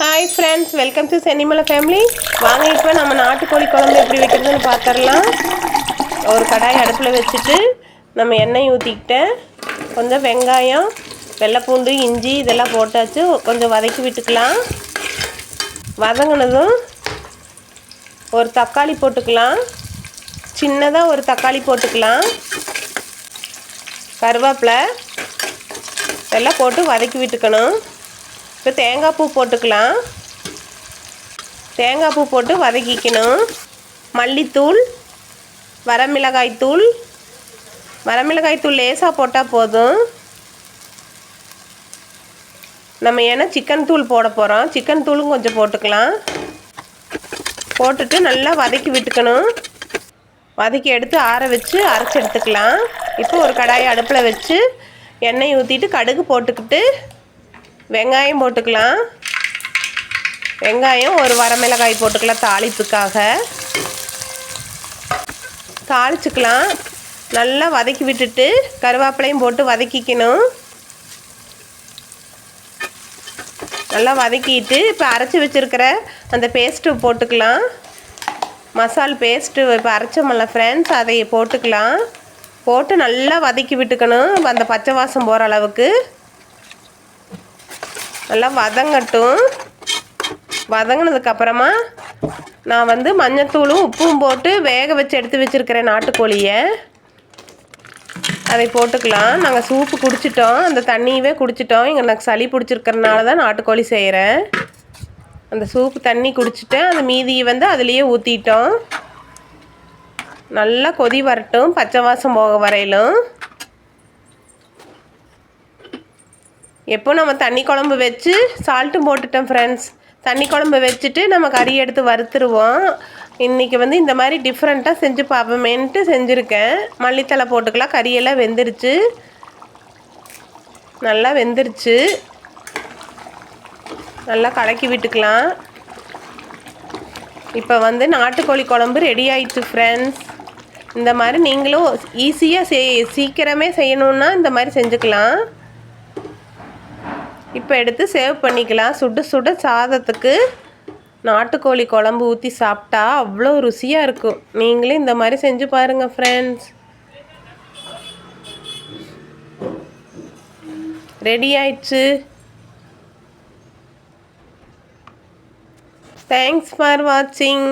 Hi friends, welcome to Chennimalai family. வாங்க இப்போ நம்ம நாட்டுக்கோழி குழம்பு எப்படி வைக்கிறதுன்னு பார்த்துடலாம். ஒரு கடாய் அடுப்பில் வச்சுட்டு நம்ம எண்ணெய் ஊற்றிக்கிட்டேன். கொஞ்சம் வெங்காயம், வெள்ளைப்பூண்டு, இஞ்சி இதெல்லாம் போட்டாச்சு. கொஞ்சம் வதக்கி விட்டுக்கலாம். வதங்கினதும் ஒரு தக்காளி போட்டுக்கலாம். சின்னதாக ஒரு தக்காளி போட்டுக்கலாம். கருவேப்பிலை இதெல்லாம் போட்டு வதக்கி விட்டுக்கணும். இப்போ தேங்காய் பூ போட்டுக்கலாம். தேங்காய் பூ போட்டு வதக்கிக்கணும். மல்லித்தூள், வரமிளகாய்த்தூள் லேசாக போட்டால் போதும். நம்ம ஏன்னா சிக்கன் தூள் போட போகிறோம். சிக்கன் தூளும் கொஞ்சம் போட்டுக்கலாம். போட்டுட்டு நல்லா வதக்கி விட்டுக்கணும். வதக்கி எடுத்து ஆற வச்சு அரைச்சி எடுத்துக்கலாம். இப்போ ஒரு கடாயை அடுப்பில் வச்சு எண்ணெய் ஊற்றிட்டு கடுகு போட்டுக்கிட்டு வெங்காயம் போட்டுக்கலாம். வெங்காயம் ஒரு வரமிளகாய் போட்டுக்கலாம். தாளிப்புக்காக தாளிச்சுக்கலாம். நல்லா வதக்கி விட்டுட்டு கருவேப்பிலையும் போட்டு வதக்கிக்கணும். நல்லா வதக்கிட்டு இப்போ அரைச்சி வச்சுருக்கிற அந்த பேஸ்ட்டு போட்டுக்கலாம். மசால் பேஸ்ட்டு இப்போ அரைச்சோம்ல ஃப்ரெண்ட்ஸ், அதை போட்டுக்கலாம். போட்டு நல்லா வதக்கி விட்டுக்கணும். அந்த பச்சை வாசம் போகிற அளவுக்கு நல்லா வதங்கட்டும். வதங்கினதுக்கப்புறமா நான் மஞ்சத்தூளும் உப்பும் போட்டு வேக வச்சு எடுத்து வச்சுருக்கிறேன் நாட்டுக்கோழியை. அதை போட்டுக்கலாம். நாங்கள் சூப்பு குடிச்சிட்டோம். அந்த தண்ணியவே குடிச்சிட்டோம். எனக்கு சளி பிடிச்சிருக்கிறனால தான் நாட்டுக்கோழி செய்கிறேன். அந்த சூப்பு தண்ணி குடிச்சிட்டேன். அந்த மீதியை அதுலேயே ஊற்றிட்டோம். நல்லா கொதி வரட்டும், பச்சை வாசம் போக வரையிலும். எப்போ நம்ம தண்ணி குழம்பு வச்சு சால்ட்டும் போட்டுட்டோம் ஃப்ரெண்ட்ஸ். தண்ணி குழம்பு வச்சுட்டு நம்ம கறி எடுத்து வறுத்துருவோம். இன்றைக்கி இந்த மாதிரி டிஃப்ரெண்ட்டாக செஞ்சு பார்ப்போமேன்ட்டு செஞ்சுருக்கேன். மல்லித்தலை போட்டுக்கலாம். கறியெல்லாம் வெந்துருச்சு, நல்லா வெந்துருச்சு. நல்லா கலக்கி விட்டுக்கலாம். இப்போ நாட்டுக்கோழி குழம்பு ரெடி ஆயிடுச்சு ஃப்ரெண்ட்ஸ். இந்த மாதிரி நீங்களும் ஈஸியாக சீக்கிரமே செய்யணுன்னா இந்த மாதிரி செஞ்சுக்கலாம். இப்போ எடுத்து சேவ் பண்ணிக்கலாம். சுட சுட சாதத்துக்கு நாட்டுக்கோழி குழம்பு ஊற்றி சாப்பிட்டா அவ்வளோ ருசியாக இருக்கும். நீங்களும் இந்த மாதிரி செஞ்சு பாருங்கள் ஃப்ரெண்ட்ஸ். ரெடி ஆயிடுச்சு. தேங்க்ஸ் ஃபார் வாட்சிங்.